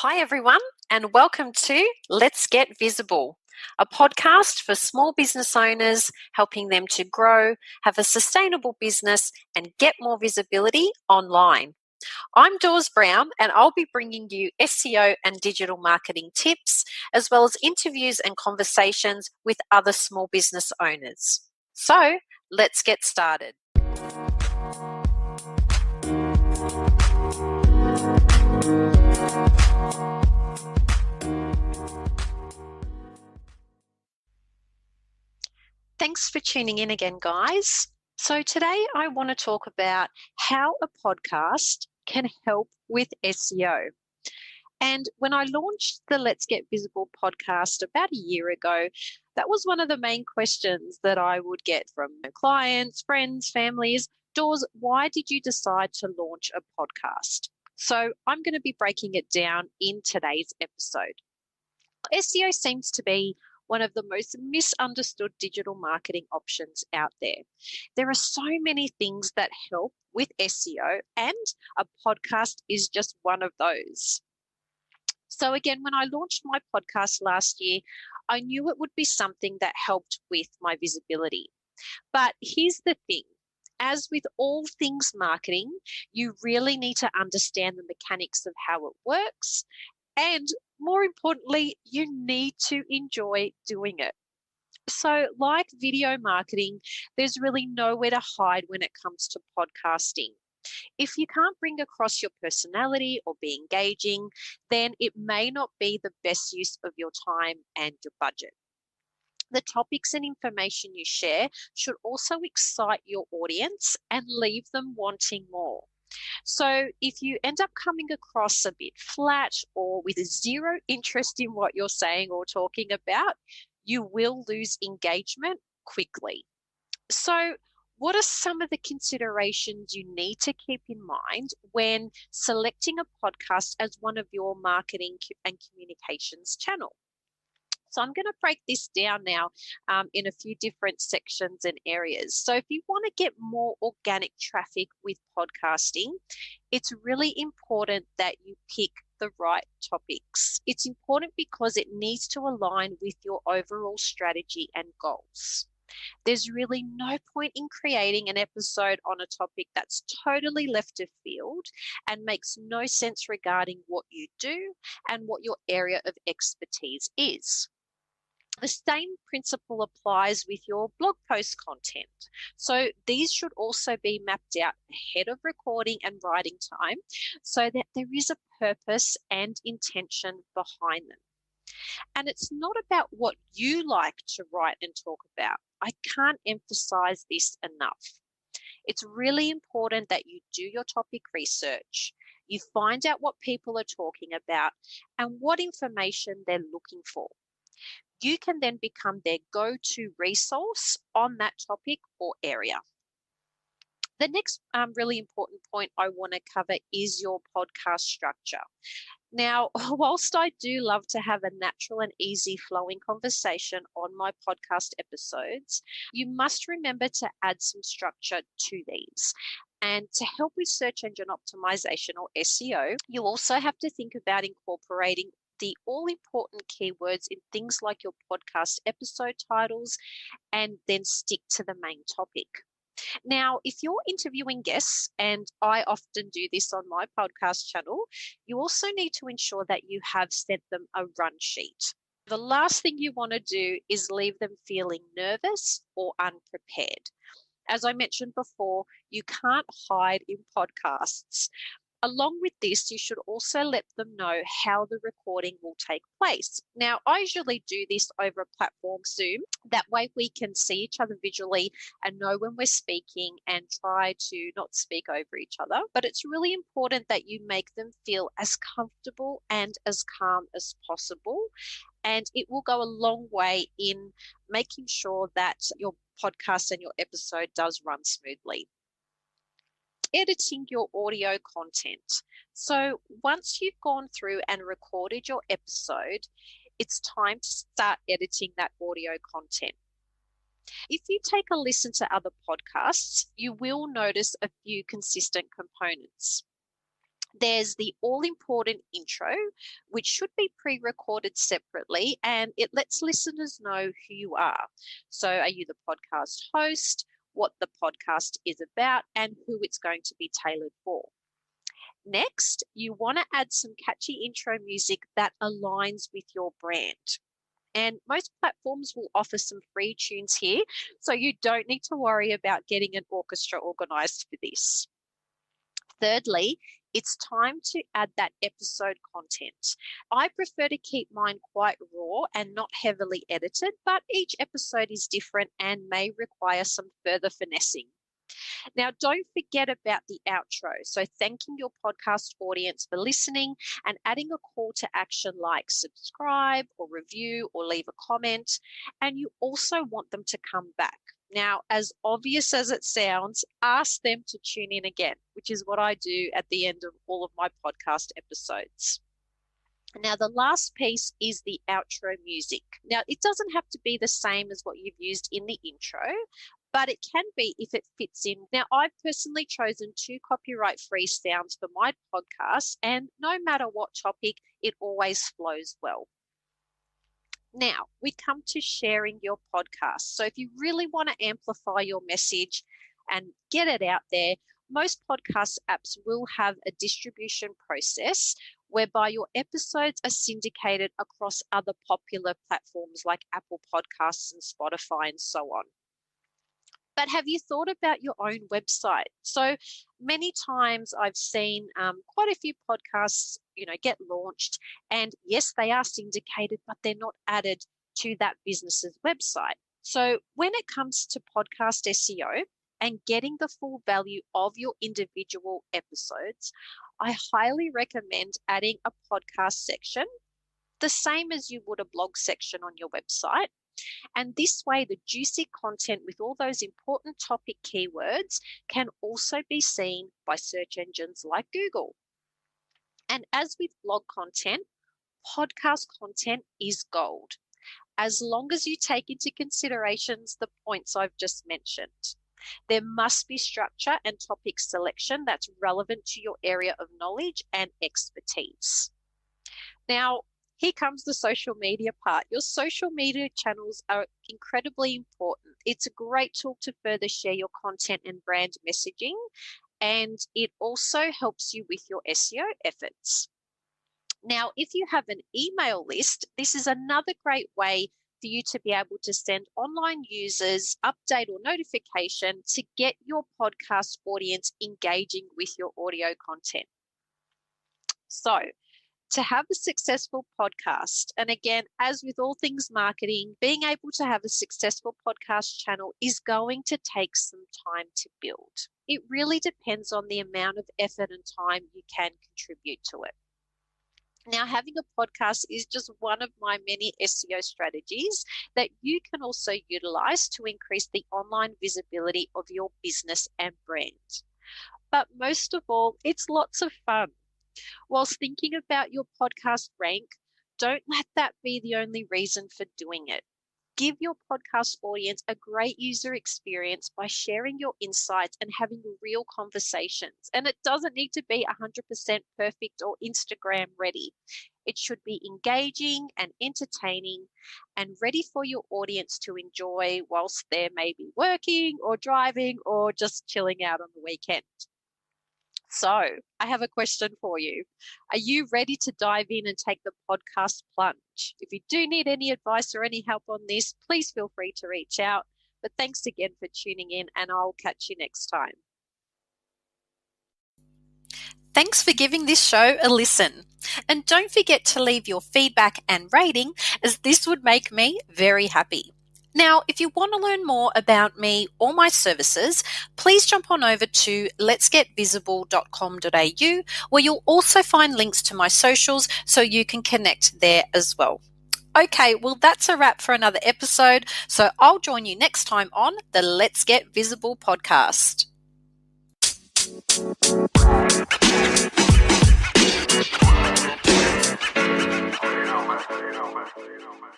Hi, everyone, and welcome to Let's Get Visible, a podcast for small business owners, helping them to grow, have a sustainable business, and get more visibility online. I'm Dawes Brown, and I'll be bringing you SEO and digital marketing tips, as well as interviews and conversations with other small business owners. So, let's get started. Thanks for tuning in again, guys. So today I want to talk about how a podcast can help with SEO. And when I launched the Let's Get Visible podcast about a year ago, that was one of the main questions that I would get from clients, friends, families. Dawes, why did you decide to launch a podcast? So I'm going to be breaking it down in today's episode. SEO seems to be one of the most misunderstood digital marketing options out there. There are so many things that help with SEO, and a podcast is just one of those. So again, when I launched my podcast last year, I knew it would be something that helped with my visibility. But here's the thing. As with all things marketing, you really need to understand the mechanics of how it works. And more importantly, you need to enjoy doing it. So, like video marketing, there's really nowhere to hide when it comes to podcasting. If you can't bring across your personality or be engaging, then it may not be the best use of your time and your budget. The topics and information you share should also excite your audience and leave them wanting more. So if you end up coming across a bit flat or with zero interest in what you're saying or talking about, you will lose engagement quickly. So what are some of the considerations you need to keep in mind when selecting a podcast as one of your marketing and communications channel? So I'm going to break this down now in a few different sections and areas. So if you want to get more organic traffic with podcasting, it's really important that you pick the right topics. It's important because it needs to align with your overall strategy and goals. There's really no point in creating an episode on a topic that's totally left of field and makes no sense regarding what you do and what your area of expertise is. The same principle applies with your blog post content. So these should also be mapped out ahead of recording and writing time so that there is a purpose and intention behind them. And it's not about what you like to write and talk about. I can't emphasize this enough. It's really important that you do your topic research. You find out what people are talking about and what information they're looking for. You can then become their go-to resource on that topic or area. The next really important point I want to cover is your podcast structure. Now, whilst I do love to have a natural and easy flowing conversation on my podcast episodes, you must remember to add some structure to these. And to help with search engine optimization or SEO, you also have to think about incorporating the all-important keywords in things like your podcast episode titles and then stick to the main topic. Now, if you're interviewing guests, and I often do this on my podcast channel, you also need to ensure that you have sent them a run sheet. The last thing you want to do is leave them feeling nervous or unprepared. As I mentioned before, you can't hide in podcasts. Along with this, you should also let them know how the recording will take place. Now, I usually do this over a platform, Zoom. That way we can see each other visually and know when we're speaking and try to not speak over each other. But it's really important that you make them feel as comfortable and as calm as possible. And it will go a long way in making sure that your podcast and your episode does run smoothly. Editing your audio content. So once you've gone through and recorded your episode, it's time to start editing that audio content. If you take a listen to other podcasts, you will notice a few consistent components. There's the all-important intro, which should be pre-recorded separately, and it lets listeners know who you are. So are you the podcast host, what the podcast is about, and who it's going to be tailored for? Next, you want to add some catchy intro music that aligns with your brand. And most platforms will offer some free tunes here, so you don't need to worry about getting an orchestra organized for this. Thirdly, it's time to add that episode content. I prefer to keep mine quite raw and not heavily edited, but each episode is different and may require some further finessing. Now, don't forget about the outro. So, thanking your podcast audience for listening and adding a call to action like subscribe or review or leave a comment. And you also want them to come back. Now, as obvious as it sounds, ask them to tune in again, which is what I do at the end of all of my podcast episodes. Now, the last piece is the outro music. Now, it doesn't have to be the same as what you've used in the intro, but it can be if it fits in. Now, I've personally chosen 2 copyright-free sounds for my podcast, and no matter what topic, it always flows well. Now, we come to sharing your podcast. So if you really want to amplify your message and get it out there, most podcast apps will have a distribution process whereby your episodes are syndicated across other popular platforms like Apple Podcasts and Spotify and so on. But have you thought about your own website? So many times I've seen quite a few podcasts, get launched, and yes, they are syndicated, but they're not added to that business's website. So when it comes to podcast SEO and getting the full value of your individual episodes, I highly recommend adding a podcast section, the same as you would a blog section on your website. And this way, the juicy content with all those important topic keywords can also be seen by search engines like Google. And as with blog content, podcast content is gold, as long as you take into considerations the points I've just mentioned. There must be structure and topic selection that's relevant to your area of knowledge and expertise. Now, here comes the social media part. Your social media channels are incredibly important. It's a great tool to further share your content and brand messaging, and it also helps you with your SEO efforts. Now, if you have an email list, this is another great way for you to be able to send online users update or notification to get your podcast audience engaging with your audio content. So, to have a successful podcast, and again, as with all things marketing, being able to have a successful podcast channel is going to take some time to build. It really depends on the amount of effort and time you can contribute to it. Now, having a podcast is just one of my many SEO strategies that you can also utilize to increase the online visibility of your business and brand. But most of all, it's lots of fun. Whilst thinking about your podcast rank, don't let that be the only reason for doing it. Give your podcast audience a great user experience by sharing your insights and having real conversations. And it doesn't need to be 100% perfect or Instagram ready. It should be engaging and entertaining and ready for your audience to enjoy whilst they're maybe working or driving or just chilling out on the weekend. So I have a question for you. Are you ready to dive in and take the podcast plunge? If you do need any advice or any help on this, please feel free to reach out. But thanks again for tuning in, and I'll catch you next time. Thanks for giving this show a listen. And don't forget to leave your feedback and rating, as this would make me very happy. Now, if you want to learn more about me or my services, please jump on over to letsgetvisible.com.au, where you'll also find links to my socials so you can connect there as well. Okay, well, that's a wrap for another episode. So I'll join you next time on the Let's Get Visible podcast. You know, man.